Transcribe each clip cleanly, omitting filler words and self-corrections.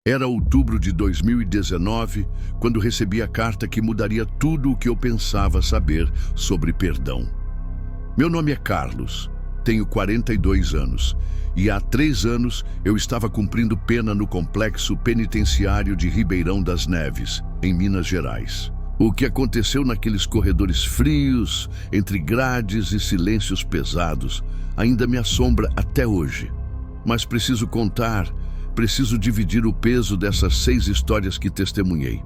Era outubro de 2019, quando recebi a carta que mudaria tudo o que eu pensava saber sobre perdão. Meu nome é Carlos, tenho 42 anos e há 3 anos eu estava cumprindo pena no complexo penitenciário de Ribeirão das Neves, em Minas Gerais. O que aconteceu naqueles corredores frios, entre grades e silêncios pesados, ainda me assombra até hoje. Mas preciso dividir o peso dessas 6 histórias que testemunhei,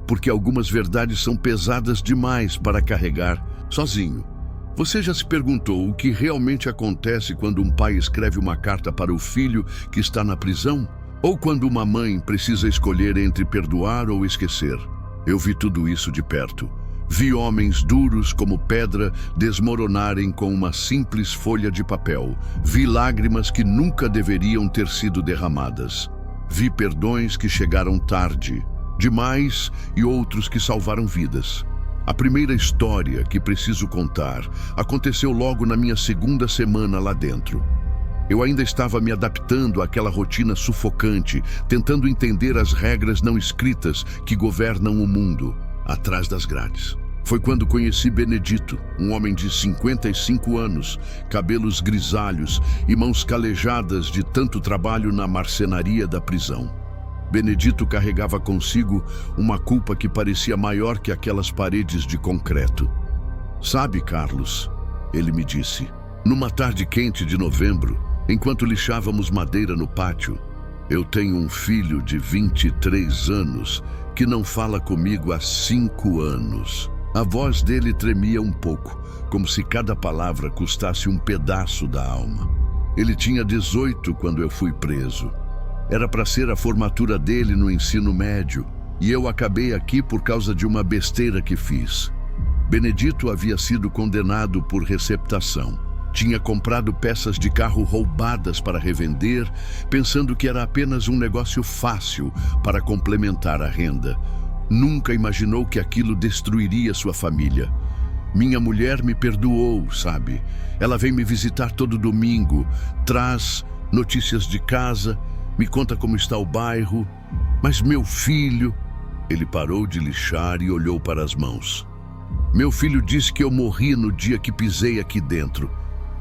porque algumas verdades são pesadas demais para carregar sozinho. Você já se perguntou o que realmente acontece quando um pai escreve uma carta para o filho que está na prisão? Ou quando uma mãe precisa escolher entre perdoar ou esquecer? Eu vi tudo isso de perto. Vi homens duros como pedra desmoronarem com uma simples folha de papel. Vi lágrimas que nunca deveriam ter sido derramadas. Vi perdões que chegaram tarde, demais, e outros que salvaram vidas. A primeira história que preciso contar aconteceu logo na minha 2ª semana lá dentro. Eu ainda estava me adaptando àquela rotina sufocante, tentando entender as regras não escritas que governam o mundo atrás das grades. Foi quando conheci Benedito, um homem de 55 anos, cabelos grisalhos e mãos calejadas de tanto trabalho na marcenaria da prisão. Benedito carregava consigo uma culpa que parecia maior que aquelas paredes de concreto. "Sabe, Carlos", ele me disse, numa tarde quente de novembro, enquanto lixávamos madeira no pátio, "eu tenho um filho de 23 anos que não fala comigo há 5 anos. A voz dele tremia um pouco, como se cada palavra custasse um pedaço da alma. Ele tinha 18 quando eu fui preso. Era para ser a formatura dele no ensino médio, e eu acabei aqui por causa de uma besteira que fiz." Benedito havia sido condenado por receptação. Tinha comprado peças de carro roubadas para revender, pensando que era apenas um negócio fácil para complementar a renda. Nunca imaginou que aquilo destruiria sua família. Minha mulher me perdoou, sabe? Ela vem me visitar todo domingo, traz notícias de casa, me conta como está o bairro. Mas meu filho... Ele parou de lixar e olhou para as mãos. "Meu filho disse que eu morri no dia que pisei aqui dentro."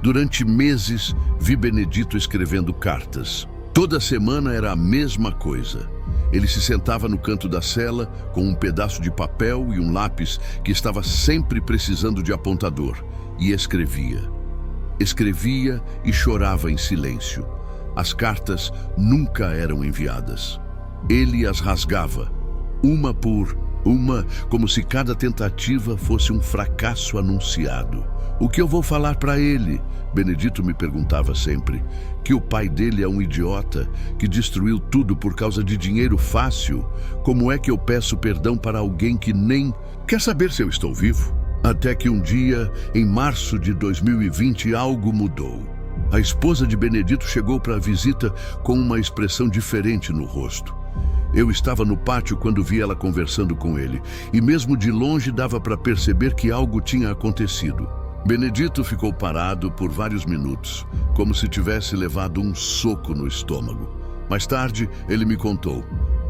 Durante meses, vi Benedito escrevendo cartas. Toda semana era a mesma coisa. Ele se sentava no canto da cela com um pedaço de papel e um lápis que estava sempre precisando de apontador, e escrevia. Escrevia e chorava em silêncio. As cartas nunca eram enviadas. Ele as rasgava, uma por uma, como se cada tentativa fosse um fracasso anunciado. "O que eu vou falar para ele?" Benedito me perguntava sempre. "Que o pai dele é um idiota, que destruiu tudo por causa de dinheiro fácil? Como é que eu peço perdão para alguém que nem quer saber se eu estou vivo?" Até que um dia, em março de 2020, algo mudou. A esposa de Benedito chegou para a visita com uma expressão diferente no rosto. Eu estava no pátio quando vi ela conversando com ele, e mesmo de longe dava para perceber que algo tinha acontecido. Benedito ficou parado por vários minutos, como se tivesse levado um soco no estômago. Mais tarde, ele me contou.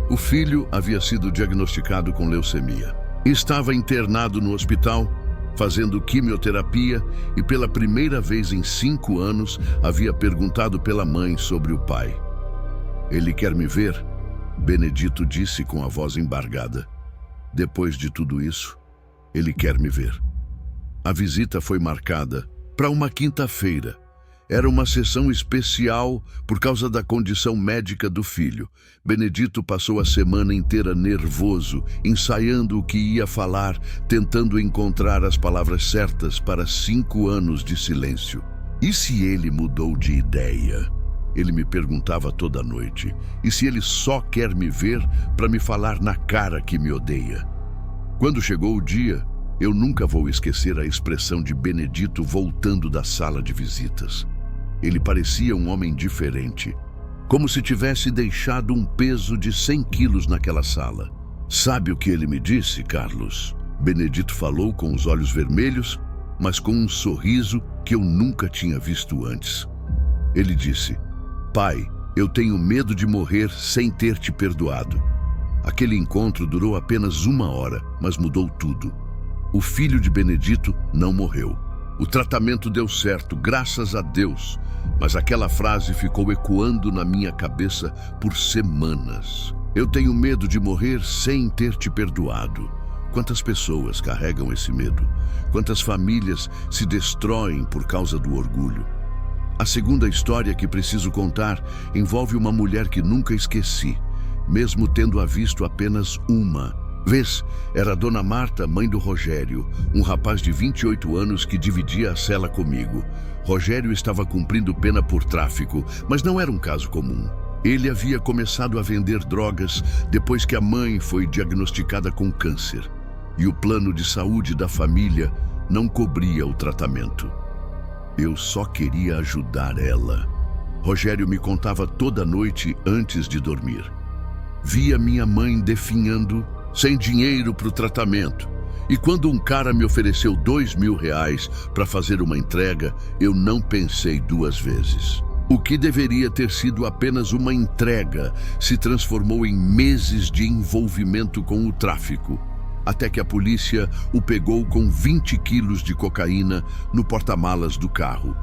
O filho havia sido diagnosticado com leucemia. Estava internado no hospital, fazendo quimioterapia, e pela primeira vez em 5 anos havia perguntado pela mãe sobre o pai. "Ele quer me ver?" Benedito disse com a voz embargada. "Depois de tudo isso, ele quer me ver." A visita foi marcada para uma quinta-feira. Era uma sessão especial por causa da condição médica do filho. Benedito passou a semana inteira nervoso, ensaiando o que ia falar, tentando encontrar as palavras certas para 5 anos de silêncio. "E se ele mudou de ideia?" Ele me perguntava toda noite. "E se ele só quer me ver para me falar na cara que me odeia?" Quando chegou o dia, eu nunca vou esquecer a expressão de Benedito voltando da sala de visitas. Ele parecia um homem diferente, como se tivesse deixado um peso de 100 quilos naquela sala. "Sabe o que ele me disse, Carlos?" Benedito falou com os olhos vermelhos, mas com um sorriso que eu nunca tinha visto antes. Ele disse: "Pai, Eu tenho medo de morrer sem ter te perdoado. Aquele encontro durou apenas 1 hora, mas mudou tudo. O filho de Benedito não morreu. O tratamento deu certo, graças a Deus. Mas aquela frase ficou ecoando na minha cabeça por semanas. Eu tenho medo de morrer sem ter te perdoado. Quantas pessoas carregam esse medo? Quantas famílias se destroem por causa do orgulho? A segunda história que preciso contar envolve uma mulher que nunca esqueci, mesmo tendo-a visto apenas uma vez. Era Dona Marta, mãe do Rogério, um rapaz de 28 anos que dividia a cela comigo. Rogério estava cumprindo pena por tráfico, mas não era um caso comum. Ele havia começado a vender drogas depois que a mãe foi diagnosticada com câncer. E o plano de saúde da família não cobria o tratamento. Eu só queria ajudar ela. Rogério me contava toda noite antes de dormir. Via minha mãe definhando, sem dinheiro para o tratamento. E quando um cara me ofereceu R$2.000 para fazer uma entrega, eu não pensei 2 vezes. O que deveria ter sido apenas uma entrega se transformou em meses de envolvimento com o tráfico, até que a polícia o pegou com 20 quilos de cocaína no porta-malas do carro.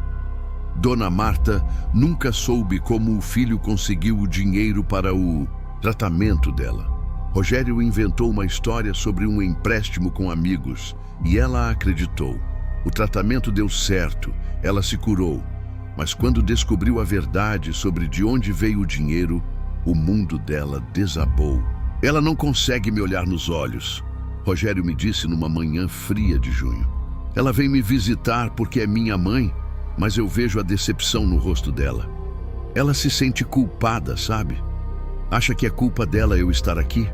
Dona Marta nunca soube como o filho conseguiu o dinheiro para o tratamento dela. Rogério inventou uma história sobre um empréstimo com amigos e ela acreditou. O tratamento deu certo, ela se curou, mas quando descobriu a verdade sobre de onde veio o dinheiro, o mundo dela desabou. Ela não consegue me olhar nos olhos. Rogério me disse numa manhã fria de junho. Ela vem me visitar porque é minha mãe, mas eu vejo a decepção no rosto dela. Ela se sente culpada, sabe? Acha que é culpa dela eu estar aqui?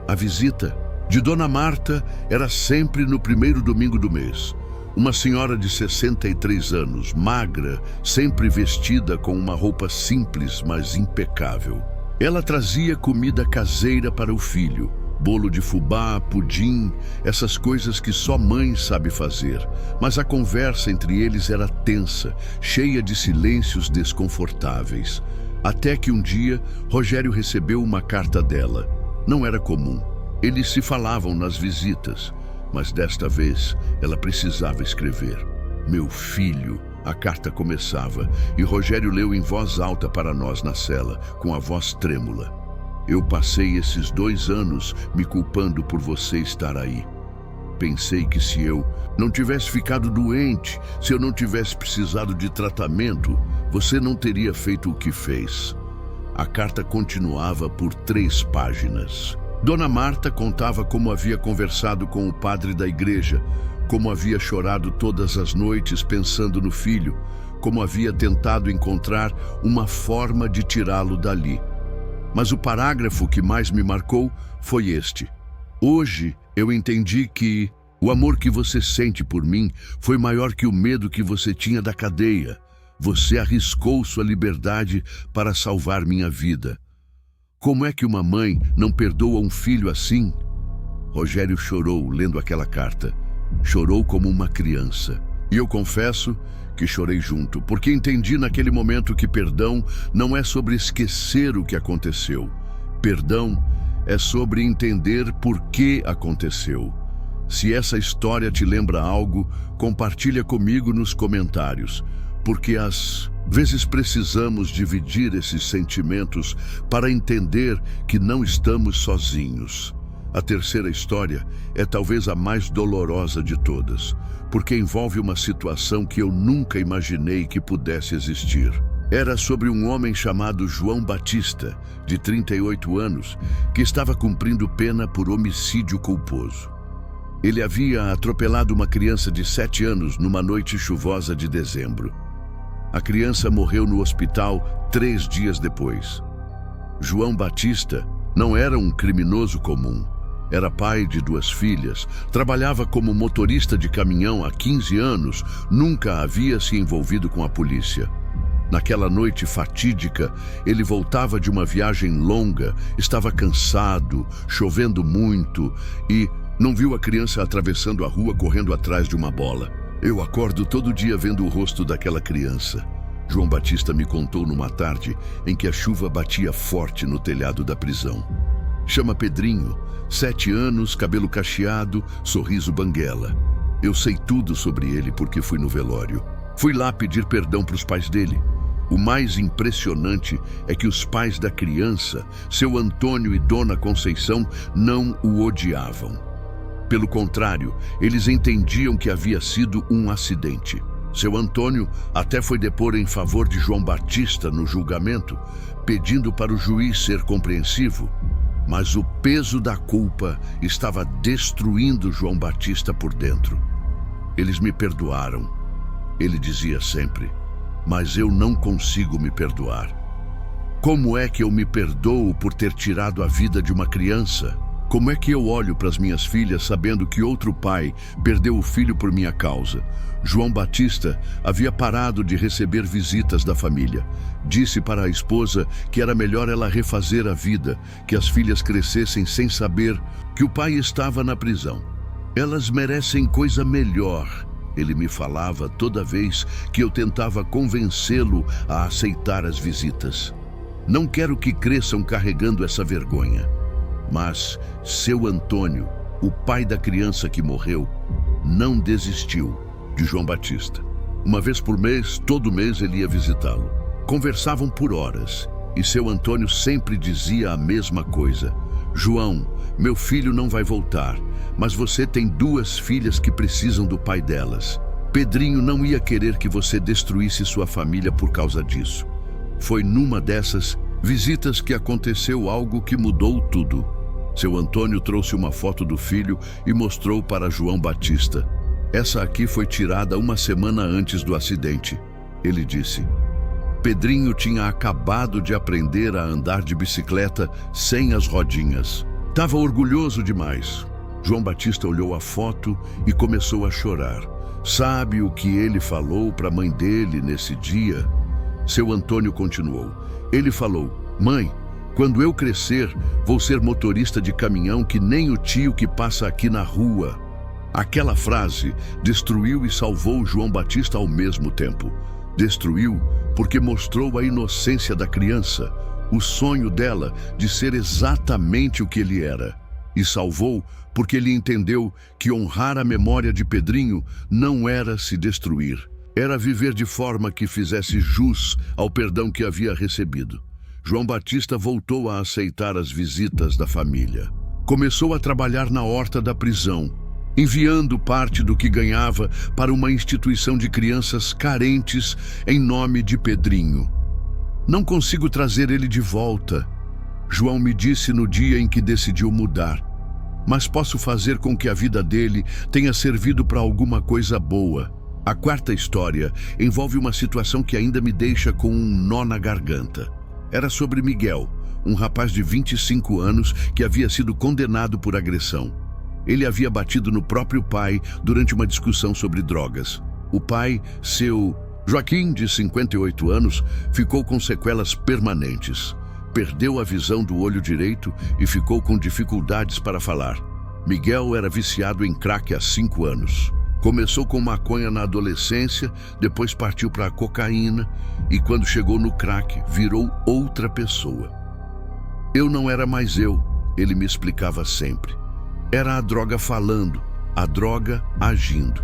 A visita de Dona Marta era sempre no primeiro domingo do mês. Uma senhora de 63 anos, magra, sempre vestida com uma roupa simples, mas impecável. Ela trazia comida caseira para o filho. Bolo de fubá, pudim, essas coisas que só mãe sabe fazer. Mas a conversa entre eles era tensa, cheia de silêncios desconfortáveis. Até que um dia, Rogério recebeu uma carta dela. Não era comum. Eles se falavam nas visitas, mas desta vez ela precisava escrever. Meu filho, a carta começava, e Rogério leu em voz alta para nós na cela, com a voz trêmula. Eu passei esses 2 anos me culpando por você estar aí. Pensei que se eu não tivesse ficado doente, se eu não tivesse precisado de tratamento, você não teria feito o que fez. A carta continuava por 3 páginas. Dona Marta contava como havia conversado com o padre da igreja, como havia chorado todas as noites pensando no filho, como havia tentado encontrar uma forma de tirá-lo dali. Mas o parágrafo que mais me marcou foi este. Hoje eu entendi que o amor que você sente por mim foi maior que o medo que você tinha da cadeia. Você arriscou sua liberdade para salvar minha vida. Como é que uma mãe não perdoa um filho assim? Rogério chorou lendo aquela carta. Chorou como uma criança. E eu confesso que chorei junto, porque entendi naquele momento que perdão não é sobre esquecer o que aconteceu. Perdão é sobre entender por que aconteceu. Se essa história te lembra algo, compartilha comigo nos comentários, porque às vezes precisamos dividir esses sentimentos para entender que não estamos sozinhos. A terceira história é talvez a mais dolorosa de todas, porque envolve uma situação que eu nunca imaginei que pudesse existir. Era sobre um homem chamado João Batista, de 38 anos, que estava cumprindo pena por homicídio culposo. Ele havia atropelado uma criança de 7 anos numa noite chuvosa de dezembro. A criança morreu no hospital 3 dias depois. João Batista não era um criminoso comum. Era pai de 2 filhas, trabalhava como motorista de caminhão há 15 anos, nunca havia se envolvido com a polícia. Naquela noite fatídica, ele voltava de uma viagem longa, estava cansado, chovendo muito e não viu a criança atravessando a rua correndo atrás de uma bola. Eu acordo todo dia vendo o rosto daquela criança. João Batista me contou numa tarde em que a chuva batia forte no telhado da prisão. Chama Pedrinho, 7 anos, cabelo cacheado, sorriso banguela. Eu sei tudo sobre ele porque fui no velório. Fui lá pedir perdão para os pais dele. O mais impressionante é que os pais da criança, seu Antônio e Dona Conceição, não o odiavam. Pelo contrário, eles entendiam que havia sido um acidente. Seu Antônio até foi depor em favor de João Batista no julgamento, pedindo para o juiz ser compreensivo. Mas o peso da culpa estava destruindo João Batista por dentro. Eles me perdoaram, ele dizia sempre, mas eu não consigo me perdoar. Como é que eu me perdoo por ter tirado a vida de uma criança? Como é que eu olho para as minhas filhas sabendo que outro pai perdeu o filho por minha causa? João Batista havia parado de receber visitas da família. Disse para a esposa que era melhor ela refazer a vida, que as filhas crescessem sem saber que o pai estava na prisão. Elas merecem coisa melhor, ele me falava toda vez que eu tentava convencê-lo a aceitar as visitas. Não quero que cresçam carregando essa vergonha. Mas seu Antônio, o pai da criança que morreu, não desistiu de João Batista. Uma vez por mês, todo mês ele ia visitá-lo. Conversavam por horas e seu Antônio sempre dizia a mesma coisa. João, meu filho não vai voltar, mas você tem 2 filhas que precisam do pai delas. Pedrinho não ia querer que você destruísse sua família por causa disso. Foi numa dessas visitas que aconteceu algo que mudou tudo. Seu Antônio trouxe uma foto do filho e mostrou para João Batista. Essa aqui foi tirada uma semana antes do acidente. Ele disse. Pedrinho tinha acabado de aprender a andar de bicicleta sem as rodinhas. Estava orgulhoso demais. João Batista olhou a foto e começou a chorar. Sabe o que ele falou para a mãe dele nesse dia? Seu Antônio continuou. Ele falou, mãe, quando eu crescer, vou ser motorista de caminhão que nem o tio que passa aqui na rua. Aquela frase destruiu e salvou João Batista ao mesmo tempo. Destruiu porque mostrou a inocência da criança, o sonho dela de ser exatamente o que ele era. E salvou porque ele entendeu que honrar a memória de Pedrinho não era se destruir. Era viver de forma que fizesse jus ao perdão que havia recebido. João Batista voltou a aceitar as visitas da família. Começou a trabalhar na horta da prisão, enviando parte do que ganhava para uma instituição de crianças carentes em nome de Pedrinho. Não consigo trazer ele de volta, João me disse no dia em que decidiu mudar. Mas posso fazer com que a vida dele tenha servido para alguma coisa boa. A 4ª história envolve uma situação que ainda me deixa com um nó na garganta. Era sobre Miguel, um rapaz de 25 anos que havia sido condenado por agressão. Ele havia batido no próprio pai durante uma discussão sobre drogas. O pai, seu Joaquim, de 58 anos, ficou com sequelas permanentes. Perdeu a visão do olho direito e ficou com dificuldades para falar. Miguel era viciado em crack há 5 anos. Começou com maconha na adolescência, depois partiu para a cocaína e quando chegou no crack, virou outra pessoa. Eu não era mais eu, ele me explicava sempre. Era a droga falando, a droga agindo.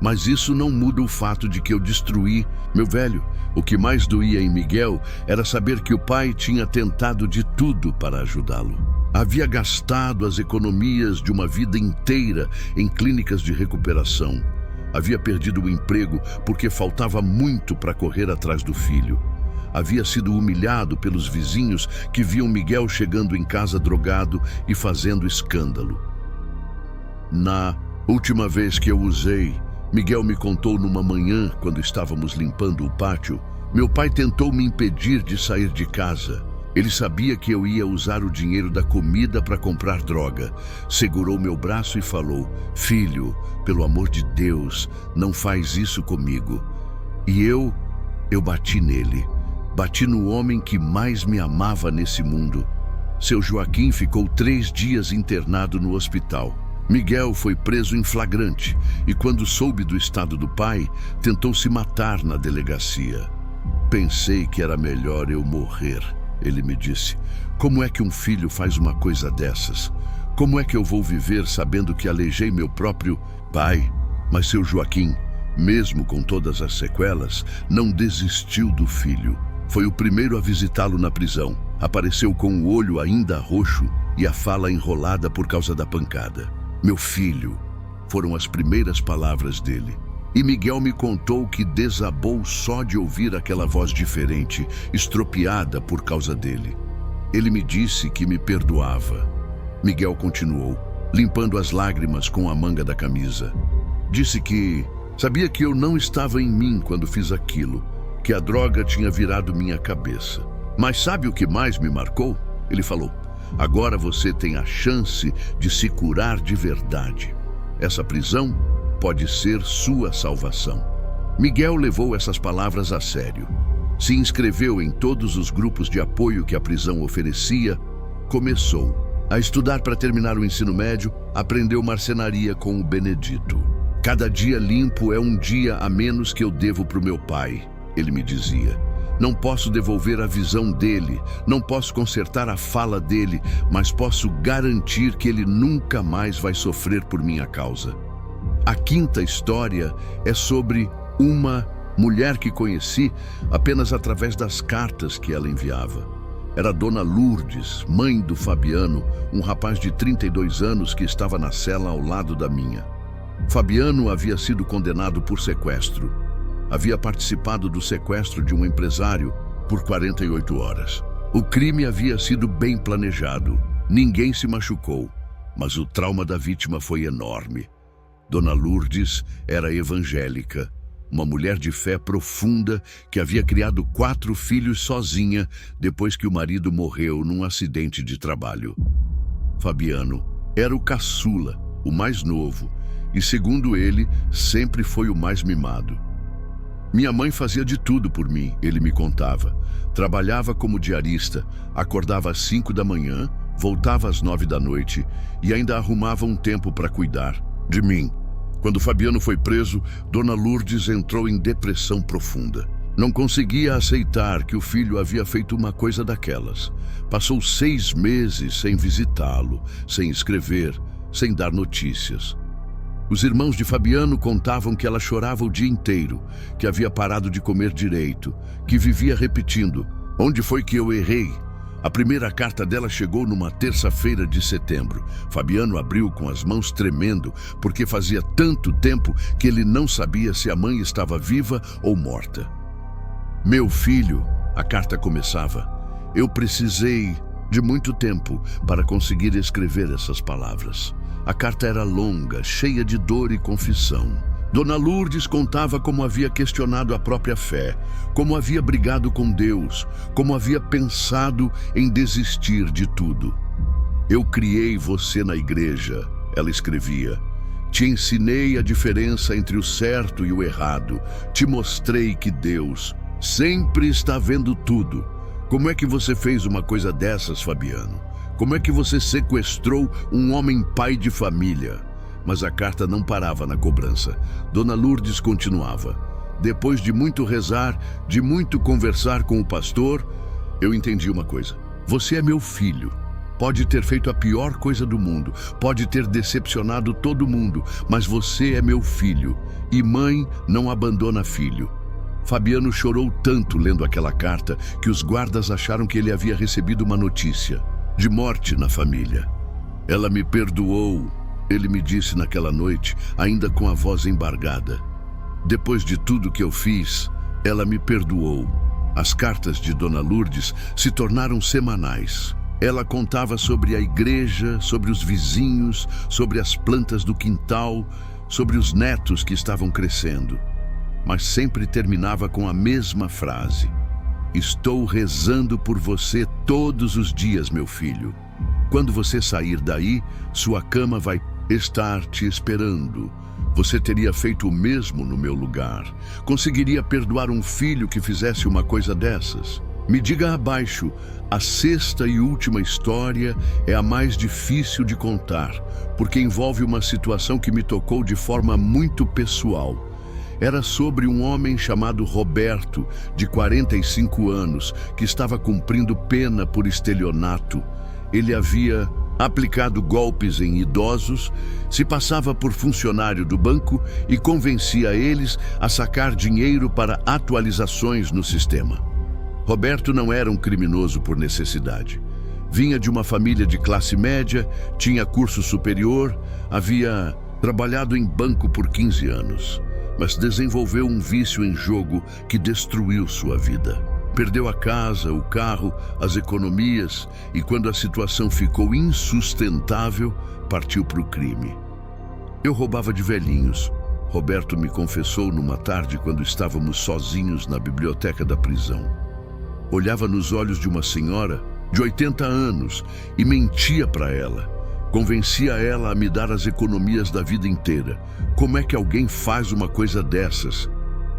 Mas isso não muda o fato de que eu destruí meu velho. O que mais doía em Miguel era saber que o pai tinha tentado de tudo para ajudá-lo. Havia gastado as economias de uma vida inteira em clínicas de recuperação. Havia perdido o emprego porque faltava muito para correr atrás do filho. Havia sido humilhado pelos vizinhos que viam Miguel chegando em casa drogado e fazendo escândalo. Na última vez que eu usei, Miguel me contou numa manhã, quando estávamos limpando o pátio, meu pai tentou me impedir de sair de casa. Ele sabia que eu ia usar o dinheiro da comida para comprar droga. Segurou meu braço e falou, filho, pelo amor de Deus, não faz isso comigo. E eu bati nele. Bati no homem que mais me amava nesse mundo. Seu Joaquim ficou 3 dias internado no hospital. Miguel foi preso em flagrante e, quando soube do estado do pai, tentou se matar na delegacia. Pensei que era melhor eu morrer, ele me disse. Como é que um filho faz uma coisa dessas? Como é que eu vou viver sabendo que aleijei meu próprio pai? Mas seu Joaquim, mesmo com todas as sequelas, não desistiu do filho. Foi o primeiro a visitá-lo na prisão. Apareceu com o olho ainda roxo e a fala enrolada por causa da pancada. Meu filho, foram as primeiras palavras dele. E Miguel me contou que desabou só de ouvir aquela voz diferente, estropiada por causa dele. Ele me disse que me perdoava. Miguel continuou, limpando as lágrimas com a manga da camisa. Disse que sabia que eu não estava em mim quando fiz aquilo, que a droga tinha virado minha cabeça. Mas sabe o que mais me marcou? Ele falou, agora você tem a chance de se curar de verdade. Essa prisão pode ser sua salvação. Miguel levou essas palavras a sério. Se inscreveu em todos os grupos de apoio que a prisão oferecia, começou a estudar para terminar o ensino médio, aprendeu marcenaria com o Benedito. Cada dia limpo é um dia a menos que eu devo para o meu pai, ele me dizia. Não posso devolver a visão dele, não posso consertar a fala dele, mas posso garantir que ele nunca mais vai sofrer por minha causa. A quinta história é sobre uma mulher que conheci apenas através das cartas que ela enviava. Era Dona Lourdes, mãe do Fabiano, um rapaz de 32 anos que estava na cela ao lado da minha. Fabiano havia sido condenado por sequestro. Havia participado do sequestro de um empresário por 48 horas. O crime havia sido bem planejado. Ninguém se machucou, mas o trauma da vítima foi enorme. Dona Lourdes era evangélica, uma mulher de fé profunda que havia criado 4 filhos sozinha depois que o marido morreu num acidente de trabalho. Fabiano era o caçula, o mais novo, e segundo ele, sempre foi o mais mimado. Minha mãe fazia de tudo por mim, ele me contava. Trabalhava como diarista, acordava às 5 da manhã, voltava às 9 da noite e ainda arrumava um tempo para cuidar de mim. Quando Fabiano foi preso, Dona Lourdes entrou em depressão profunda. Não conseguia aceitar que o filho havia feito uma coisa daquelas. Passou 6 meses sem visitá-lo, sem escrever, sem dar notícias. Os irmãos de Fabiano contavam que ela chorava o dia inteiro, que havia parado de comer direito, que vivia repetindo: onde foi que eu errei? A primeira carta dela chegou numa terça-feira de setembro. Fabiano abriu com as mãos tremendo, porque fazia tanto tempo que ele não sabia se a mãe estava viva ou morta. Meu filho, a carta começava, eu precisei de muito tempo para conseguir escrever essas palavras. A carta era longa, cheia de dor e confissão. Dona Lourdes contava como havia questionado a própria fé, como havia brigado com Deus, como havia pensado em desistir de tudo. Eu criei você na igreja, ela escrevia. Te ensinei a diferença entre o certo e o errado. Te mostrei que Deus sempre está vendo tudo. Como é que você fez uma coisa dessas, Fabiano? Como é que você sequestrou um homem pai de família? Mas a carta não parava na cobrança. Dona Lourdes continuava. Depois de muito rezar, de muito conversar com o pastor, eu entendi uma coisa. Você é meu filho. Pode ter feito a pior coisa do mundo, pode ter decepcionado todo mundo, mas você é meu filho. E mãe não abandona filho. Fabiano chorou tanto lendo aquela carta que os guardas acharam que ele havia recebido uma notícia de morte na família. Ela me perdoou, ele me disse naquela noite, ainda com a voz embargada. Depois de tudo que eu fiz, ela me perdoou. As cartas de Dona Lourdes se tornaram semanais. Ela contava sobre a igreja, sobre os vizinhos, sobre as plantas do quintal, sobre os netos que estavam crescendo. Mas sempre terminava com a mesma frase. Estou rezando por você todos os dias, meu filho. Quando você sair daí, sua cama vai estar te esperando. Você teria feito o mesmo no meu lugar. Conseguiria perdoar um filho que fizesse uma coisa dessas? Me diga abaixo, a sexta e última história é a mais difícil de contar, porque envolve uma situação que me tocou de forma muito pessoal. Era sobre um homem chamado Roberto, de 45 anos, que estava cumprindo pena por estelionato. Ele havia aplicado golpes em idosos, se passava por funcionário do banco e convencia eles a sacar dinheiro para atualizações no sistema. Roberto não era um criminoso por necessidade. Vinha de uma família de classe média, tinha curso superior, havia trabalhado em banco por 15 anos, mas desenvolveu um vício em jogo que destruiu sua vida. Perdeu a casa, o carro, as economias e, quando a situação ficou insustentável, partiu para o crime. Eu roubava de velhinhos. Roberto me confessou numa tarde quando estávamos sozinhos na biblioteca da prisão. Olhava nos olhos de uma senhora de 80 anos e mentia para ela. Convencia ela a me dar as economias da vida inteira. Como é que alguém faz uma coisa dessas?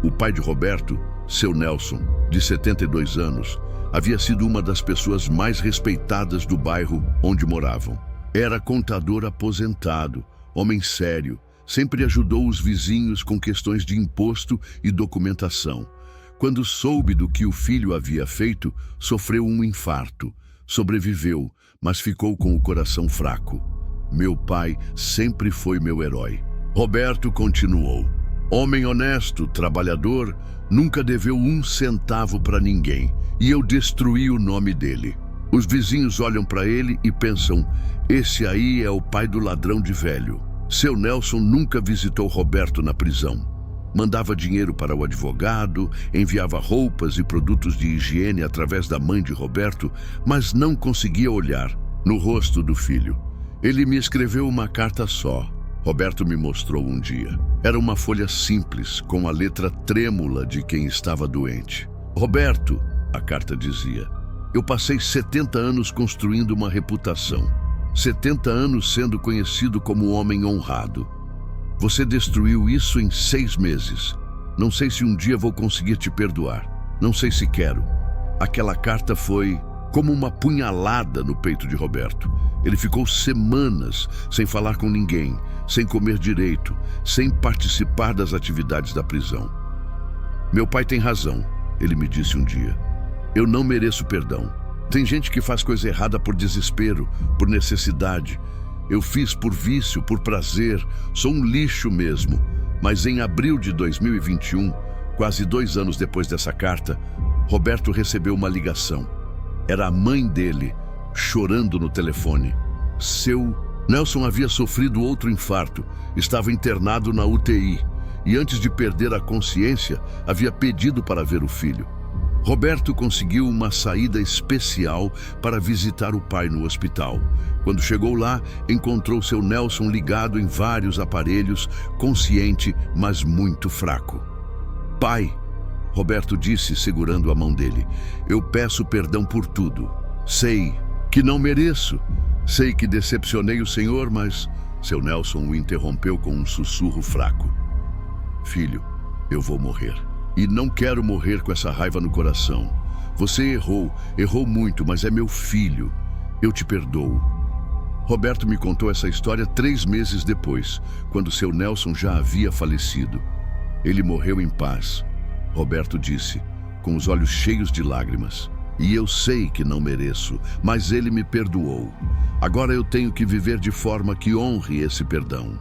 O pai de Roberto, seu Nelson, de 72 anos, havia sido uma das pessoas mais respeitadas do bairro onde moravam. Era contador aposentado, homem sério, sempre ajudou os vizinhos com questões de imposto e documentação. Quando soube do que o filho havia feito, sofreu um infarto. Sobreviveu, mas ficou com o coração fraco. Meu pai sempre foi meu herói. Roberto continuou. Homem honesto, trabalhador, nunca deveu um centavo para ninguém, e eu destruí o nome dele. Os vizinhos olham para ele e pensam, esse aí é o pai do ladrão de velho. Seu Nelson nunca visitou Roberto na prisão. Mandava dinheiro para o advogado, enviava roupas e produtos de higiene através da mãe de Roberto, mas não conseguia olhar no rosto do filho. Ele me escreveu uma carta só. Roberto me mostrou um dia. Era uma folha simples, com a letra trêmula de quem estava doente. Roberto, a carta dizia, eu passei 70 anos construindo uma reputação. 70 anos sendo conhecido como homem honrado. Você destruiu isso em 6 meses. Não sei se um dia vou conseguir te perdoar. Não sei se quero. Aquela carta foi como uma punhalada no peito de Roberto. Ele ficou semanas sem falar com ninguém, sem comer direito, sem participar das atividades da prisão. Meu pai tem razão, ele me disse um dia. Eu não mereço perdão. Tem gente que faz coisa errada por desespero, por necessidade. Eu fiz por vício, por prazer, sou um lixo mesmo. Mas em abril de 2021, quase 2 anos depois dessa carta, Roberto recebeu uma ligação. Era a mãe dele, chorando no telefone. Seu Nelson havia sofrido outro infarto, estava internado na UTI e antes de perder a consciência, havia pedido para ver o filho. Roberto conseguiu uma saída especial para visitar o pai no hospital. Quando chegou lá, encontrou seu Nelson ligado em vários aparelhos, consciente, mas muito fraco. Pai, Roberto disse, segurando a mão dele, eu peço perdão por tudo. Sei que não mereço. Sei que decepcionei o Senhor, mas... Seu Nelson o interrompeu com um sussurro fraco. Filho, eu vou morrer. E não quero morrer com essa raiva no coração. Você errou muito, mas é meu filho. Eu te perdoo. Roberto me contou essa história 3 meses depois, quando seu Nelson já havia falecido. Ele morreu em paz. Roberto disse, com os olhos cheios de lágrimas. E eu sei que não mereço, mas ele me perdoou. Agora eu tenho que viver de forma que honre esse perdão.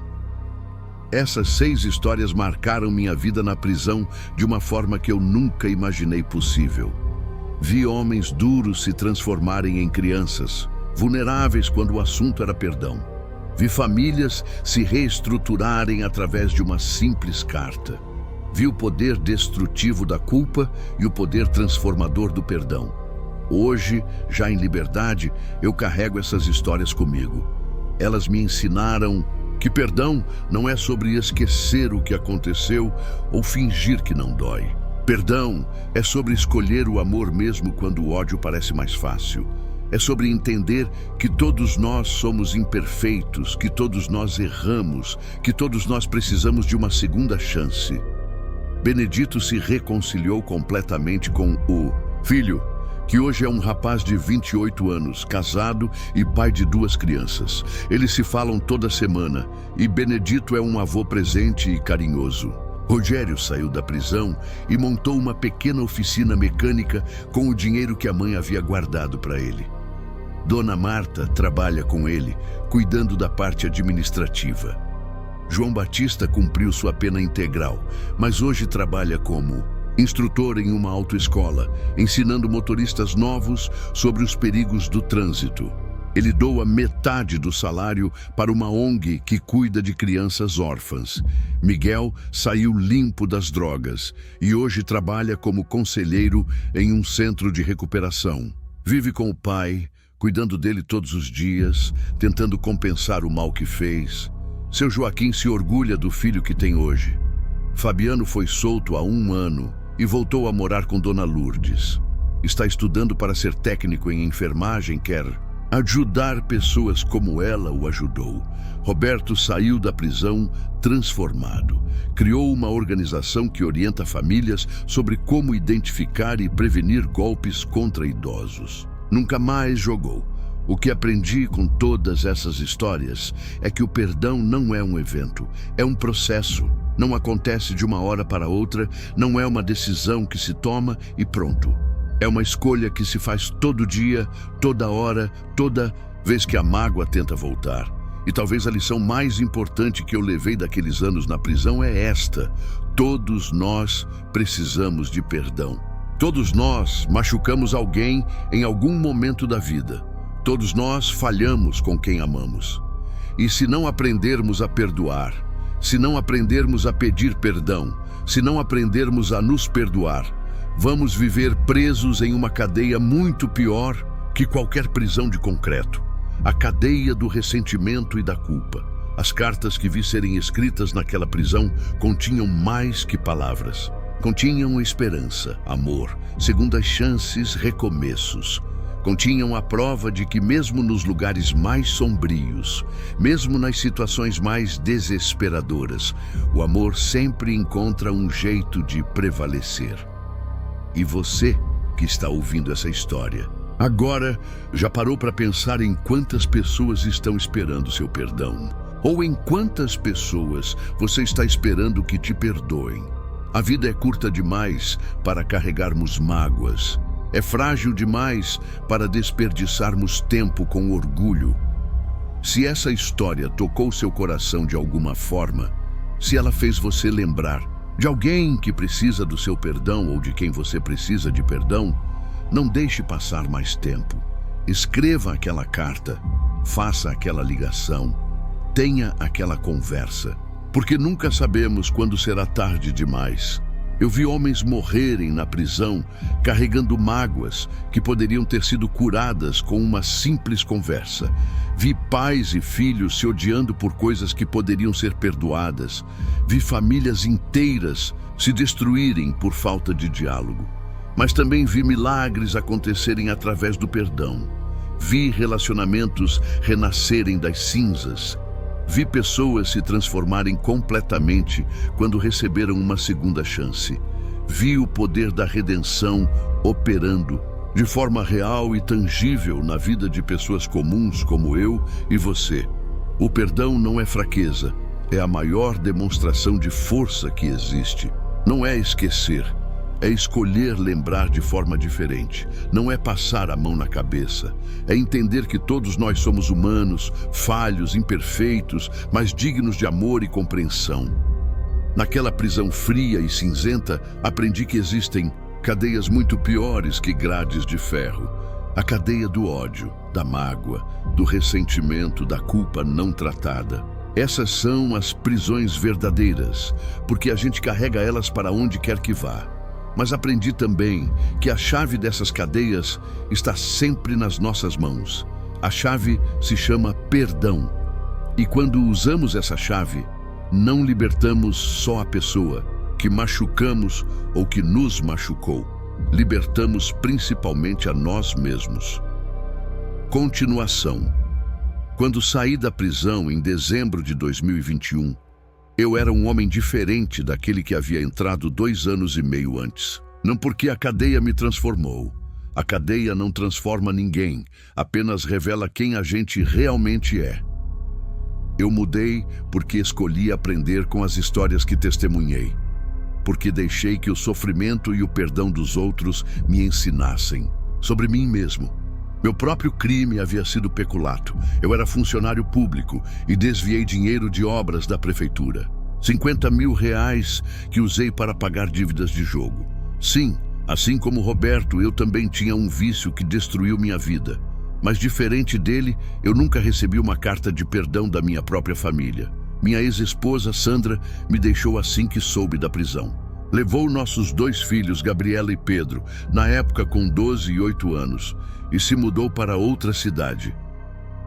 Essas 6 histórias marcaram minha vida na prisão de uma forma que eu nunca imaginei possível. Vi homens duros se transformarem em crianças, vulneráveis quando o assunto era perdão. Vi famílias se reestruturarem através de uma simples carta. Vi o poder destrutivo da culpa e o poder transformador do perdão. Hoje, já em liberdade, eu carrego essas histórias comigo. Elas me ensinaram que perdão não é sobre esquecer o que aconteceu ou fingir que não dói. Perdão é sobre escolher o amor mesmo quando o ódio parece mais fácil. É sobre entender que todos nós somos imperfeitos, que todos nós erramos, que todos nós precisamos de uma segunda chance. Benedito se reconciliou completamente com o filho, que hoje é um rapaz de 28 anos, casado e pai de 2 crianças. Eles se falam toda semana e Benedito é um avô presente e carinhoso. Rogério saiu da prisão e montou uma pequena oficina mecânica com o dinheiro que a mãe havia guardado para ele. Dona Marta trabalha com ele, cuidando da parte administrativa. João Batista cumpriu sua pena integral, mas hoje trabalha como instrutor em uma autoescola, ensinando motoristas novos sobre os perigos do trânsito. Ele doa metade do salário para uma ONG que cuida de crianças órfãs. Miguel saiu limpo das drogas e hoje trabalha como conselheiro em um centro de recuperação. Vive com o pai, cuidando dele todos os dias, tentando compensar o mal que fez. Seu Joaquim se orgulha do filho que tem hoje. Fabiano foi solto há 1 ano e voltou a morar com Dona Lourdes. Está estudando para ser técnico em enfermagem, quer ajudar pessoas como ela o ajudou. Roberto saiu da prisão transformado. Criou uma organização que orienta famílias sobre como identificar e prevenir golpes contra idosos. Nunca mais jogou. O que aprendi com todas essas histórias é que o perdão não é um evento, é um processo. Não acontece de uma hora para outra, não é uma decisão que se toma e pronto. É uma escolha que se faz todo dia, toda hora, toda vez que a mágoa tenta voltar. E talvez a lição mais importante que eu levei daqueles anos na prisão é esta: todos nós precisamos de perdão. Todos nós machucamos alguém em algum momento da vida. Todos nós falhamos com quem amamos. E se não aprendermos a perdoar, se não aprendermos a pedir perdão, se não aprendermos a nos perdoar, vamos viver presos em uma cadeia muito pior que qualquer prisão de concreto. A cadeia do ressentimento e da culpa. As cartas que vi serem escritas naquela prisão continham mais que palavras. Continham esperança, amor, segundas chances, recomeços. Continham a prova de que mesmo nos lugares mais sombrios, mesmo nas situações mais desesperadoras, o amor sempre encontra um jeito de prevalecer. E você que está ouvindo essa história, agora já parou para pensar em quantas pessoas estão esperando seu perdão? Ou em quantas pessoas você está esperando que te perdoem? A vida é curta demais para carregarmos mágoas. É frágil demais para desperdiçarmos tempo com orgulho. Se essa história tocou seu coração de alguma forma, se ela fez você lembrar de alguém que precisa do seu perdão ou de quem você precisa de perdão, não deixe passar mais tempo. Escreva aquela carta, faça aquela ligação, tenha aquela conversa, porque nunca sabemos quando será tarde demais. Eu vi homens morrerem na prisão carregando mágoas que poderiam ter sido curadas com uma simples conversa. Vi pais e filhos se odiando por coisas que poderiam ser perdoadas. Vi famílias inteiras se destruírem por falta de diálogo. Mas também vi milagres acontecerem através do perdão. Vi relacionamentos renascerem das cinzas. Vi pessoas se transformarem completamente quando receberam uma segunda chance. Vi o poder da redenção operando de forma real e tangível na vida de pessoas comuns como eu e você. O perdão não é fraqueza, é a maior demonstração de força que existe. Não é esquecer, é escolher lembrar de forma diferente. Não é passar a mão na cabeça. É entender que todos nós somos humanos, falhos, imperfeitos, mas dignos de amor e compreensão. Naquela prisão fria e cinzenta, aprendi que existem cadeias muito piores que grades de ferro. A cadeia do ódio, da mágoa, do ressentimento, da culpa não tratada. Essas são as prisões verdadeiras, porque a gente carrega elas para onde quer que vá. Mas aprendi também que a chave dessas cadeias está sempre nas nossas mãos. A chave se chama perdão. E quando usamos essa chave, não libertamos só a pessoa que machucamos ou que nos machucou. Libertamos principalmente a nós mesmos. Continuação. Quando saí da prisão em dezembro de 2021, eu era um homem diferente daquele que havia entrado 2 anos e meio antes. Não porque a cadeia me transformou. A cadeia não transforma ninguém, apenas revela quem a gente realmente é. Eu mudei porque escolhi aprender com as histórias que testemunhei. porque deixei que o sofrimento e o perdão dos outros me ensinassem sobre mim mesmo. Meu próprio crime havia sido peculato. Eu era funcionário público e desviei dinheiro de obras da prefeitura. 50 mil reais que usei para pagar dívidas de jogo. Sim, assim como Roberto, eu também tinha um vício que destruiu minha vida. Mas diferente dele, eu nunca recebi uma carta de perdão da minha própria família. Minha ex-esposa, Sandra, me deixou assim que soube da prisão. Levou nossos 2 filhos, Gabriela e Pedro, na época com 12 e 8 anos, e se mudou para outra cidade.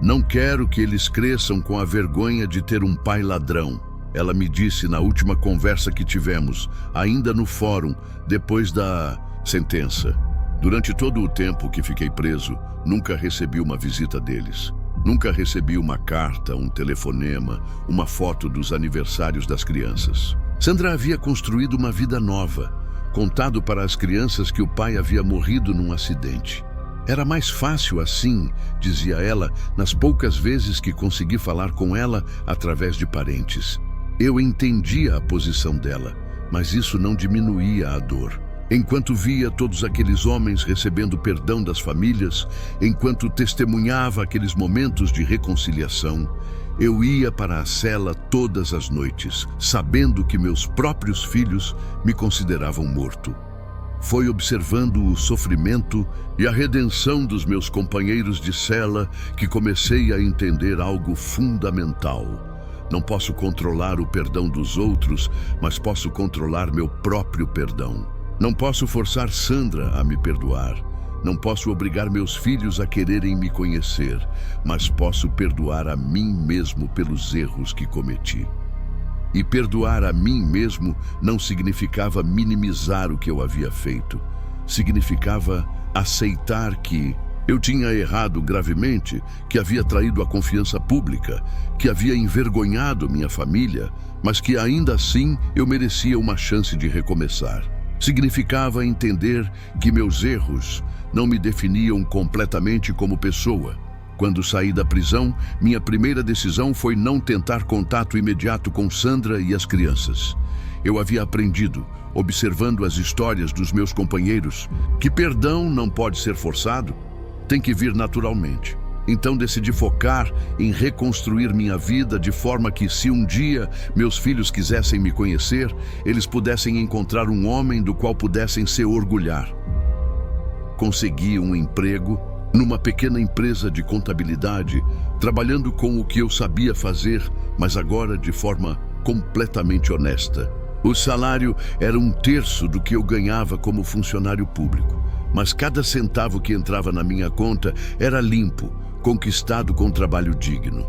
Não quero que eles cresçam com a vergonha de ter um pai ladrão, ela me disse na última conversa que tivemos, ainda no fórum, depois da sentença. Durante todo o tempo que fiquei preso, nunca recebi uma visita deles. Nunca recebi uma carta, um telefonema, uma foto dos aniversários das crianças. Sandra havia construído uma vida nova, contado para as crianças que o pai havia morrido num acidente. Era mais fácil assim, dizia ela, nas poucas vezes que consegui falar com ela através de parentes. Eu entendia a posição dela, mas isso não diminuía a dor. Enquanto via todos aqueles homens recebendo perdão das famílias, enquanto testemunhava aqueles momentos de reconciliação, eu ia para a cela todas as noites, sabendo que meus próprios filhos me consideravam morto. Foi observando o sofrimento e a redenção dos meus companheiros de cela que comecei a entender algo fundamental. Não posso controlar o perdão dos outros, mas posso controlar meu próprio perdão. Não posso forçar Sandra a me perdoar. Não posso obrigar meus filhos a quererem me conhecer, mas posso perdoar a mim mesmo pelos erros que cometi. E perdoar a mim mesmo não significava minimizar o que eu havia feito. Significava aceitar que eu tinha errado gravemente, que havia traído a confiança pública, que havia envergonhado minha família, mas que ainda assim eu merecia uma chance de recomeçar. Significava entender que meus erros não me definiam completamente como pessoa. Quando saí da prisão, minha primeira decisão foi não tentar contato imediato com Sandra e as crianças. Eu havia aprendido, observando as histórias dos meus companheiros, que perdão não pode ser forçado, tem que vir naturalmente. Então decidi focar em reconstruir minha vida de forma que, se um dia meus filhos quisessem me conhecer, eles pudessem encontrar um homem do qual pudessem se orgulhar. Consegui um emprego numa pequena empresa de contabilidade, trabalhando com o que eu sabia fazer, mas agora de forma completamente honesta. O salário era 1/3 do que eu ganhava como funcionário público, mas cada centavo que entrava na minha conta era limpo, conquistado com trabalho digno.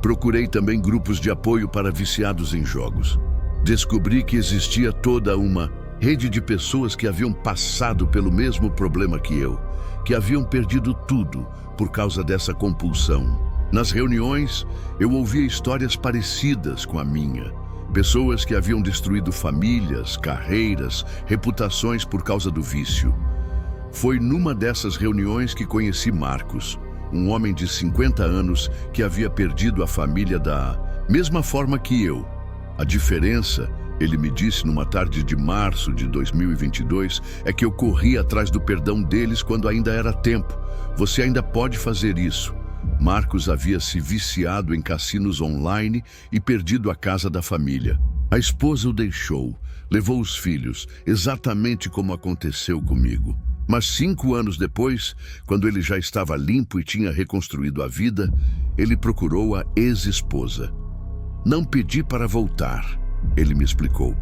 Procurei também grupos de apoio para viciados em jogos. Descobri que existia toda uma rede de pessoas que haviam passado pelo mesmo problema que eu, que haviam perdido tudo por causa dessa compulsão. Nas reuniões, eu ouvia histórias parecidas com a minha. Pessoas que haviam destruído famílias, carreiras, reputações por causa do vício. Foi numa dessas reuniões que conheci Marcos, um homem de 50 anos que havia perdido a família da mesma forma que eu. A diferença, ele me disse numa tarde de março de 2022, é que eu corri atrás do perdão deles quando ainda era tempo. Você ainda pode fazer isso. Marcos havia se viciado em cassinos online e perdido a casa da família. A esposa o deixou, levou os filhos, exatamente como aconteceu comigo. Mas 5 anos depois, quando ele já estava limpo e tinha reconstruído a vida, ele procurou a ex-esposa. Não pedi para voltar, ele me explicou.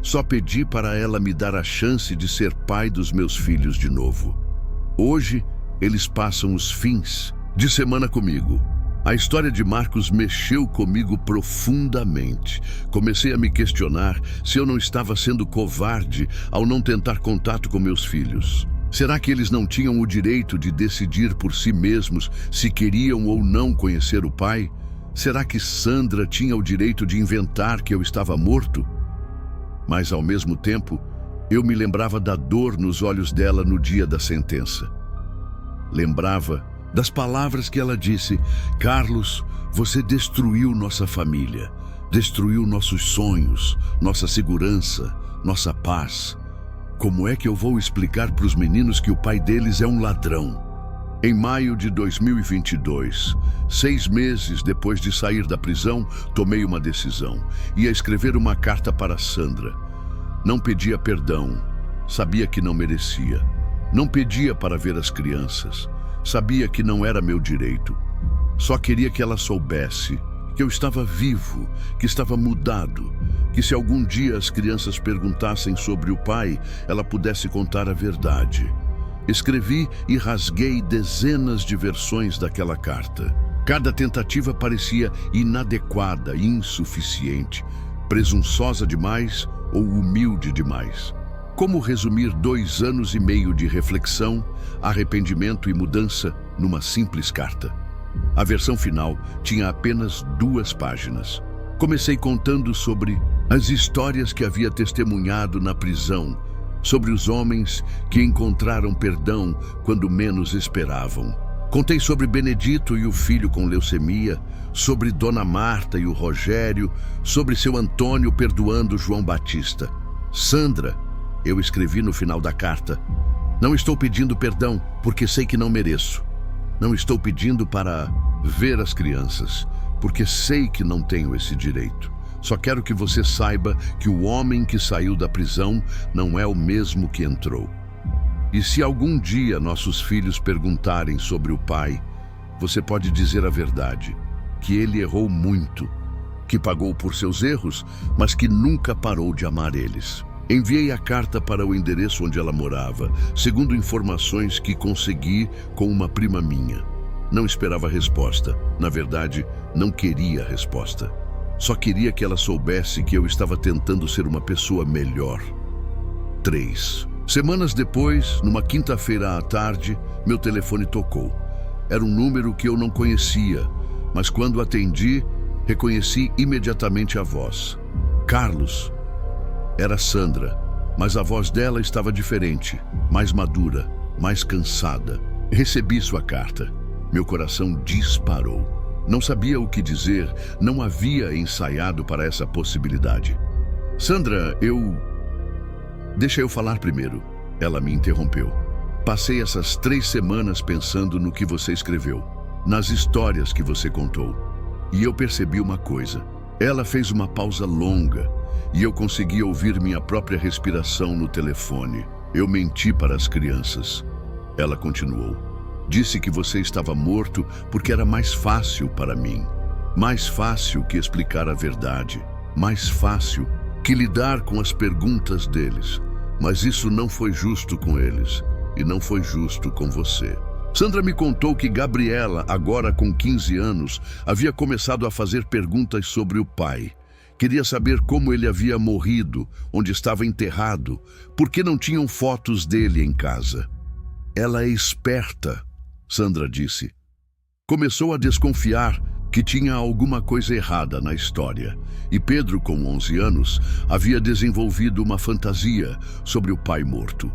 Só pedi para ela me dar a chance de ser pai dos meus filhos de novo. Hoje, eles passam os fins de semana comigo. A história de Marcos mexeu comigo profundamente. Comecei a me questionar se eu não estava sendo covarde ao não tentar contato com meus filhos. Será que eles não tinham o direito de decidir por si mesmos se queriam ou não conhecer o pai? Será que Sandra tinha o direito de inventar que eu estava morto? Mas, ao mesmo tempo, eu me lembrava da dor nos olhos dela no dia da sentença. Lembrava das palavras que ela disse: Carlos, você destruiu nossa família, destruiu nossos sonhos, nossa segurança, nossa paz. Como é que eu vou explicar para os meninos que o pai deles é um ladrão? Em maio de 2022, 6 meses depois de sair da prisão, tomei uma decisão. Ia escrever uma carta para Sandra. Não pedia perdão, sabia que não merecia. Não pedia para ver as crianças, sabia que não era meu direito. Só queria que ela soubesse que eu estava vivo, que estava mudado, que se algum dia as crianças perguntassem sobre o pai, ela pudesse contar a verdade. Escrevi e rasguei dezenas de versões daquela carta. Cada tentativa parecia inadequada, insuficiente, presunçosa demais ou humilde demais. Como resumir 2 anos e meio de reflexão, arrependimento e mudança numa simples carta? A versão final tinha apenas 2 páginas. Comecei contando sobre as histórias que havia testemunhado na prisão, sobre os homens que encontraram perdão quando menos esperavam. Contei sobre Benedito e o filho com leucemia, sobre Dona Marta e o Rogério, sobre seu Antônio perdoando João Batista. Sandra, eu escrevi no final da carta, não estou pedindo perdão porque sei que não mereço. Não estou pedindo para ver as crianças, porque sei que não tenho esse direito. Só quero que você saiba que o homem que saiu da prisão não é o mesmo que entrou. E se algum dia nossos filhos perguntarem sobre o pai, você pode dizer a verdade, que ele errou muito, que pagou por seus erros, mas que nunca parou de amar eles. Enviei a carta para o endereço onde ela morava, segundo informações que consegui com uma prima minha. Não esperava resposta. Na verdade, não queria resposta. Só queria que ela soubesse que eu estava tentando ser uma pessoa melhor. 3 semanas depois, numa quinta-feira à tarde, meu telefone tocou. Era um número que eu não conhecia, mas quando atendi, reconheci imediatamente a voz. Carlos. Era Sandra, mas a voz dela estava diferente, mais madura, mais cansada. Recebi sua carta. Meu coração disparou. Não sabia o que dizer, não havia ensaiado para essa possibilidade. Sandra, Deixa eu falar primeiro. Ela me interrompeu. Passei essas 3 semanas pensando no que você escreveu, nas histórias que você contou. E eu percebi uma coisa. Ela fez uma pausa longa e eu consegui ouvir minha própria respiração no telefone. Eu menti para as crianças. Ela continuou. Disse que você estava morto porque era mais fácil para mim. Mais fácil que explicar a verdade. Mais fácil que lidar com as perguntas deles. Mas isso não foi justo com eles. E não foi justo com você. Sandra me contou que Gabriela, agora com 15 anos, havia começado a fazer perguntas sobre o pai. Queria saber como ele havia morrido, onde estava enterrado, por que não tinham fotos dele em casa. Ela é esperta, Sandra disse. Começou a desconfiar que tinha alguma coisa errada na história. E Pedro, com 11 anos, havia desenvolvido uma fantasia sobre o pai morto.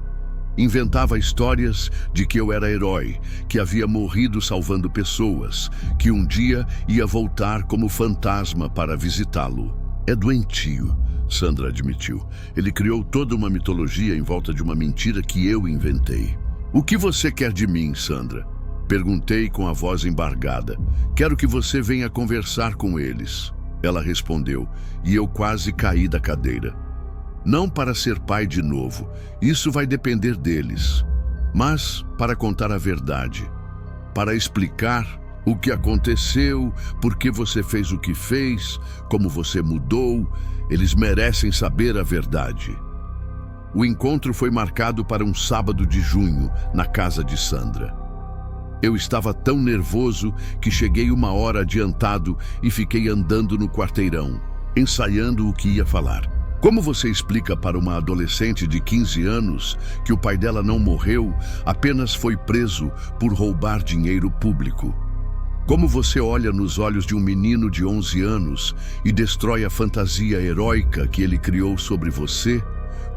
Inventava histórias de que eu era herói, que havia morrido salvando pessoas, que um dia ia voltar como fantasma para visitá-lo. É doentio, Sandra admitiu. Ele criou toda uma mitologia em volta de uma mentira que eu inventei. O que você quer de mim, Sandra? Perguntei com a voz embargada. Quero que você venha conversar com eles. Ela respondeu, e eu quase caí da cadeira. Não para ser pai de novo, isso vai depender deles. Mas para contar a verdade, para explicar o que aconteceu, por que você fez o que fez, como você mudou, eles merecem saber a verdade. O encontro foi marcado para um sábado de junho, na casa de Sandra. Eu estava tão nervoso que cheguei 1 hora adiantado e fiquei andando no quarteirão, ensaiando o que ia falar. Como você explica para uma adolescente de 15 anos que o pai dela não morreu, apenas foi preso por roubar dinheiro público? Como você olha nos olhos de um menino de 11 anos e destrói a fantasia heróica que ele criou sobre você?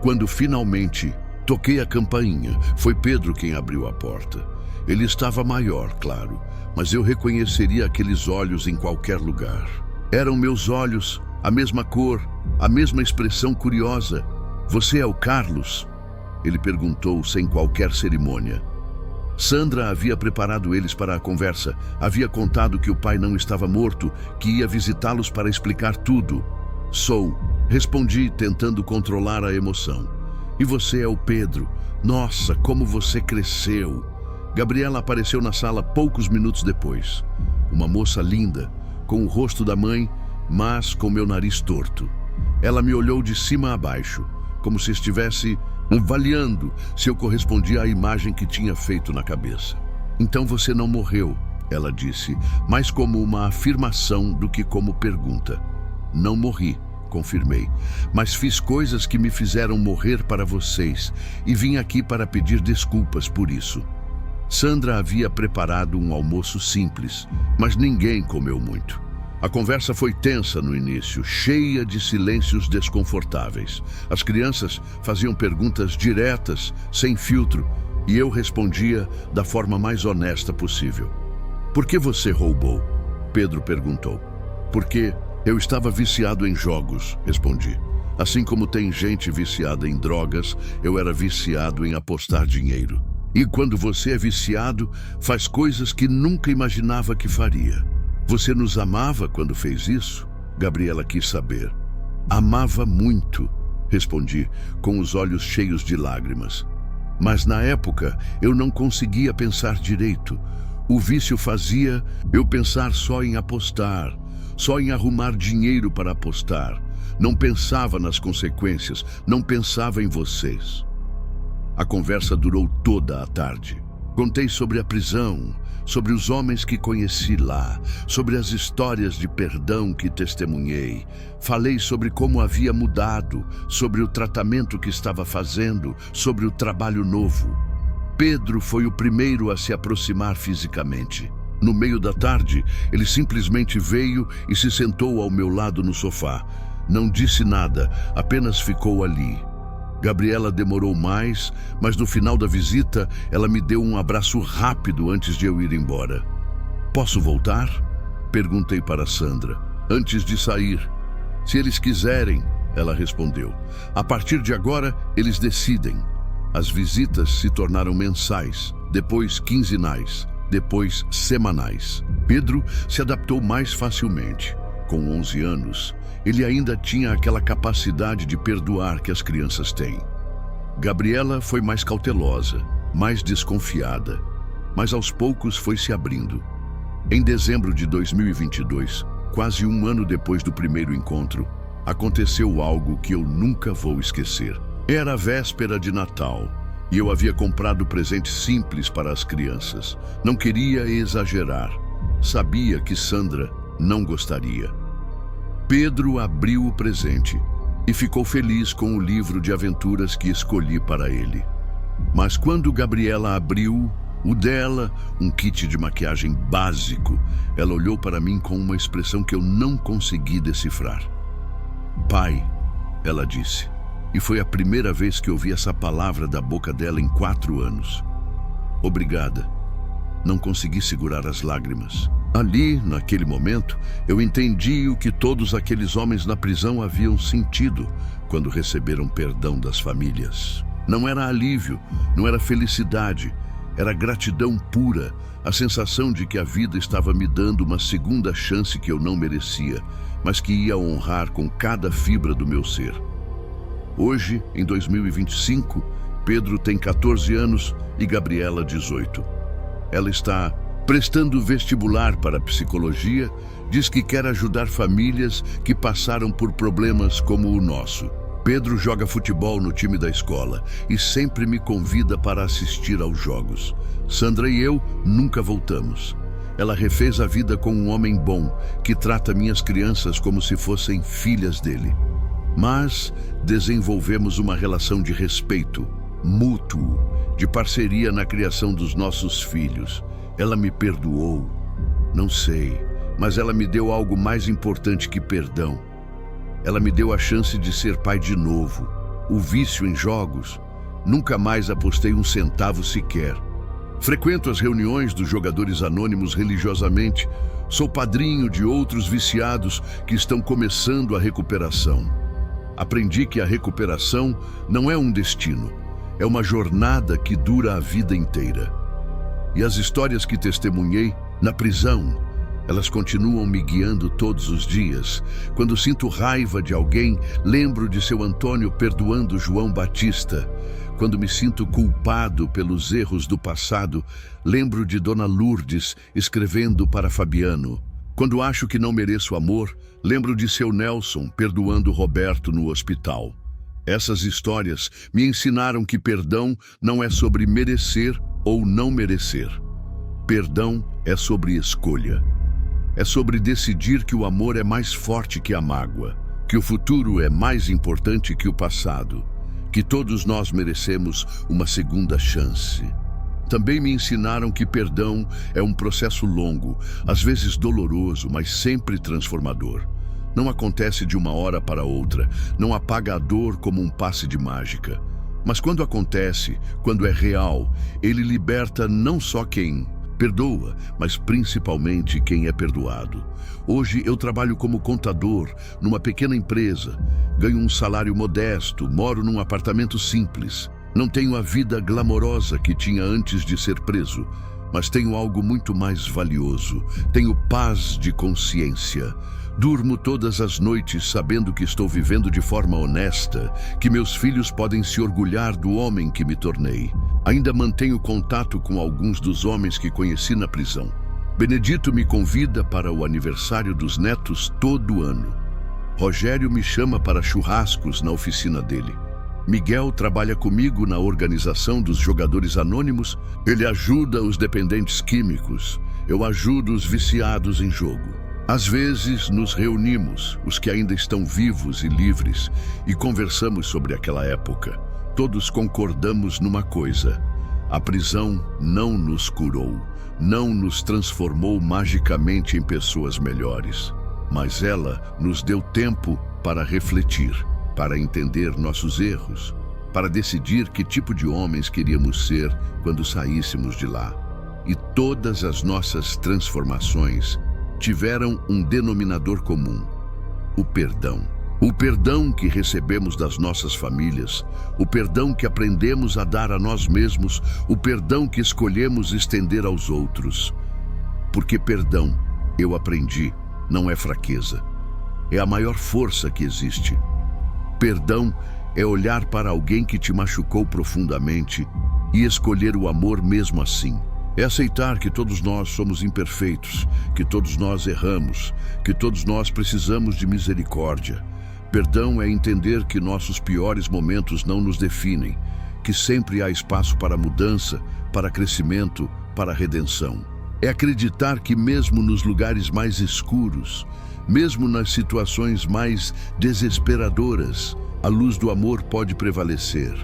Quando finalmente toquei a campainha, foi Pedro quem abriu a porta. Ele estava maior, claro, mas eu reconheceria aqueles olhos em qualquer lugar. Eram meus olhos, a mesma cor, a mesma expressão curiosa. Você é o Carlos? Ele perguntou sem qualquer cerimônia. Sandra havia preparado eles para a conversa. Havia contado que o pai não estava morto, que ia visitá-los para explicar tudo. Sou, respondi, tentando controlar a emoção. E você é o Pedro. Nossa, como você cresceu! Gabriela apareceu na sala poucos minutos depois. Uma moça linda, com o rosto da mãe, mas com meu nariz torto. Ela me olhou de cima a baixo, como se estivesse avaliando se eu correspondia à imagem que tinha feito na cabeça. Então você não morreu, ela disse, mais como uma afirmação do que como pergunta. Não morri, confirmei, mas fiz coisas que me fizeram morrer para vocês e vim aqui para pedir desculpas por isso. Sandra havia preparado um almoço simples, mas ninguém comeu muito. A conversa foi tensa no início, cheia de silêncios desconfortáveis. As crianças faziam perguntas diretas, sem filtro, e eu respondia da forma mais honesta possível. Por que você roubou? Pedro perguntou. Porque eu estava viciado em jogos, respondi. Assim como tem gente viciada em drogas, eu era viciado em apostar dinheiro. E quando você é viciado, faz coisas que nunca imaginava que faria. Você nos amava quando fez isso? Gabriela quis saber. Amava muito, respondi, com os olhos cheios de lágrimas. Mas na época eu não conseguia pensar direito. O vício fazia eu pensar só em apostar, só em arrumar dinheiro para apostar. Não pensava nas consequências, não pensava em vocês. A conversa durou toda a tarde. Contei sobre a prisão, sobre os homens que conheci lá, sobre as histórias de perdão que testemunhei. Falei sobre como havia mudado, sobre o tratamento que estava fazendo, sobre o trabalho novo. Pedro foi o primeiro a se aproximar fisicamente. No meio da tarde, ele simplesmente veio e se sentou ao meu lado no sofá. Não disse nada, apenas ficou ali. Gabriela demorou mais, mas no final da visita, ela me deu um abraço rápido antes de eu ir embora. Posso voltar? Perguntei para Sandra, antes de sair. Se eles quiserem, ela respondeu. A partir de agora, eles decidem. As visitas se tornaram mensais, depois quinzenais, depois semanais. Pedro se adaptou mais facilmente. Com 11 anos, ele ainda tinha aquela capacidade de perdoar que as crianças têm. Gabriela foi mais cautelosa, mais desconfiada, mas aos poucos foi se abrindo. Em dezembro de 2022, quase um ano depois do primeiro encontro, aconteceu algo que eu nunca vou esquecer. Era a véspera de Natal e eu havia comprado presente simples para as crianças. Não queria exagerar. Sabia que Sandra não gostaria. Pedro abriu o presente e ficou feliz com o livro de aventuras que escolhi para ele. Mas quando Gabriela abriu o dela, um kit de maquiagem básico, ela olhou para mim com uma expressão que eu não consegui decifrar. Pai, ela disse, e foi a primeira vez que ouvi essa palavra da boca dela em 4 anos. Obrigada. Não consegui segurar as lágrimas. Ali, naquele momento, eu entendi o que todos aqueles homens na prisão haviam sentido quando receberam perdão das famílias. Não era alívio, não era felicidade, era gratidão pura, a sensação de que a vida estava me dando uma segunda chance que eu não merecia, mas que ia honrar com cada fibra do meu ser. Hoje, em 2025, Pedro tem 14 anos e Gabriela 18. Ela está prestando vestibular para psicologia, diz que quer ajudar famílias que passaram por problemas como o nosso. Pedro joga futebol no time da escola e sempre me convida para assistir aos jogos. Sandra e eu nunca voltamos. Ela refez a vida com um homem bom, que trata minhas crianças como se fossem filhas dele. Mas desenvolvemos uma relação de respeito, mútuo, de parceria na criação dos nossos filhos. Ela me perdoou, não sei, mas ela me deu algo mais importante que perdão. Ela me deu a chance de ser pai de novo. O vício em jogos, nunca mais apostei um centavo sequer. Frequento as reuniões dos jogadores anônimos religiosamente. Sou padrinho de outros viciados que estão começando a recuperação. Aprendi que a recuperação não é um destino, é uma jornada que dura a vida inteira. E as histórias que testemunhei na prisão, elas continuam me guiando todos os dias. Quando sinto raiva de alguém, lembro de seu Antônio perdoando João Batista. Quando me sinto culpado pelos erros do passado, lembro de Dona Lourdes escrevendo para Fabiano. Quando acho que não mereço amor, lembro de seu Nelson perdoando Roberto no hospital. Essas histórias me ensinaram que perdão não é sobre merecer ou não merecer. Perdão é sobre escolha. É sobre decidir que o amor é mais forte que a mágoa, que o futuro é mais importante que o passado, que todos nós merecemos uma segunda chance. Também me ensinaram que perdão é um processo longo, às vezes doloroso, mas sempre transformador. Não acontece de uma hora para outra, não apaga a dor como um passe de mágica. Mas quando acontece, quando é real, ele liberta não só quem perdoa, mas principalmente quem é perdoado. Hoje eu trabalho como contador numa pequena empresa, ganho um salário modesto, moro num apartamento simples. Não tenho a vida glamourosa que tinha antes de ser preso, mas tenho algo muito mais valioso. Tenho paz de consciência. Durmo todas as noites sabendo que estou vivendo de forma honesta, que meus filhos podem se orgulhar do homem que me tornei. Ainda mantenho contato com alguns dos homens que conheci na prisão. Benedito me convida para o aniversário dos netos todo ano. Rogério me chama para churrascos na oficina dele. Miguel trabalha comigo na organização dos jogadores anônimos. Ele ajuda os dependentes químicos. Eu ajudo os viciados em jogo. Às vezes nos reunimos, os que ainda estão vivos e livres, e conversamos sobre aquela época. Todos concordamos numa coisa: a prisão não nos curou, não nos transformou magicamente em pessoas melhores, mas ela nos deu tempo para refletir, para entender nossos erros, para decidir que tipo de homens queríamos ser quando saíssemos de lá. E todas as nossas transformações tiveram um denominador comum: o perdão. O perdão que recebemos das nossas famílias, o perdão que aprendemos a dar a nós mesmos, o perdão que escolhemos estender aos outros. Porque perdão, eu aprendi, não é fraqueza, é a maior força que existe. Perdão é olhar para alguém que te machucou profundamente e escolher o amor mesmo assim. É aceitar que todos nós somos imperfeitos, que todos nós erramos, que todos nós precisamos de misericórdia. Perdão é entender que nossos piores momentos não nos definem, que sempre há espaço para mudança, para crescimento, para redenção. É acreditar que mesmo nos lugares mais escuros, mesmo nas situações mais desesperadoras, a luz do amor pode prevalecer.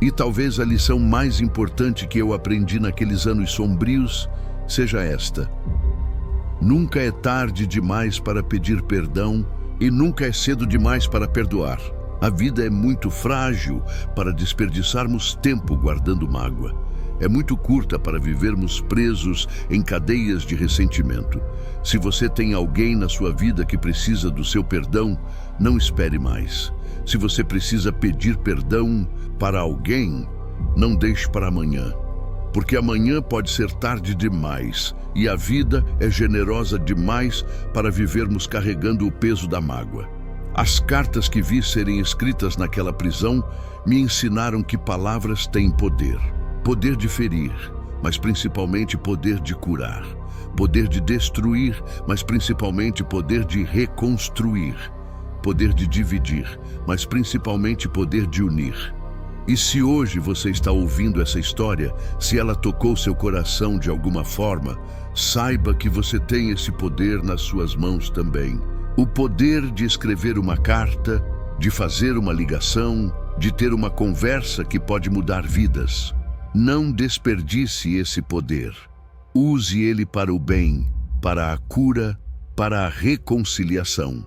E talvez a lição mais importante que eu aprendi naqueles anos sombrios seja esta: nunca é tarde demais para pedir perdão e nunca é cedo demais para perdoar. A vida é muito frágil para desperdiçarmos tempo guardando mágoa. É muito curta para vivermos presos em cadeias de ressentimento. Se você tem alguém na sua vida que precisa do seu perdão, não espere mais. Se você precisa pedir perdão para alguém, não deixe para amanhã, porque amanhã pode ser tarde demais e a vida é generosa demais para vivermos carregando o peso da mágoa. As cartas que vi serem escritas naquela prisão me ensinaram que palavras têm poder. Poder de ferir, mas principalmente poder de curar. Poder de destruir, mas principalmente poder de reconstruir. Poder de dividir, mas principalmente poder de unir. E se hoje você está ouvindo essa história, se ela tocou seu coração de alguma forma, saiba que você tem esse poder nas suas mãos também. O poder de escrever uma carta, de fazer uma ligação, de ter uma conversa que pode mudar vidas. Não desperdice esse poder. Use ele para o bem, para a cura, para a reconciliação.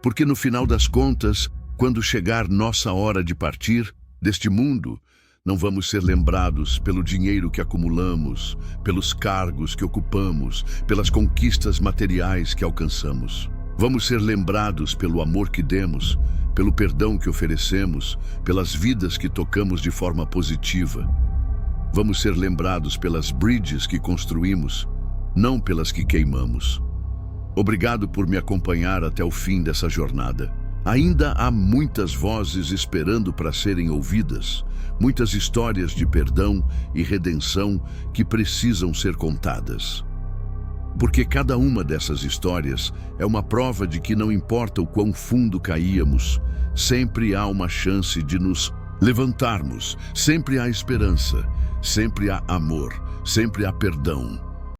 Porque no final das contas, quando chegar nossa hora de partir deste mundo, não vamos ser lembrados pelo dinheiro que acumulamos, pelos cargos que ocupamos, pelas conquistas materiais que alcançamos. Vamos ser lembrados pelo amor que demos, pelo perdão que oferecemos, pelas vidas que tocamos de forma positiva. Vamos ser lembrados pelas bridges que construímos, não pelas que queimamos. Obrigado por me acompanhar até o fim dessa jornada. Ainda há muitas vozes esperando para serem ouvidas, muitas histórias de perdão e redenção que precisam ser contadas. Porque cada uma dessas histórias é uma prova de que não importa o quão fundo caíamos, sempre há uma chance de nos levantarmos, sempre há esperança, sempre há amor, sempre há perdão.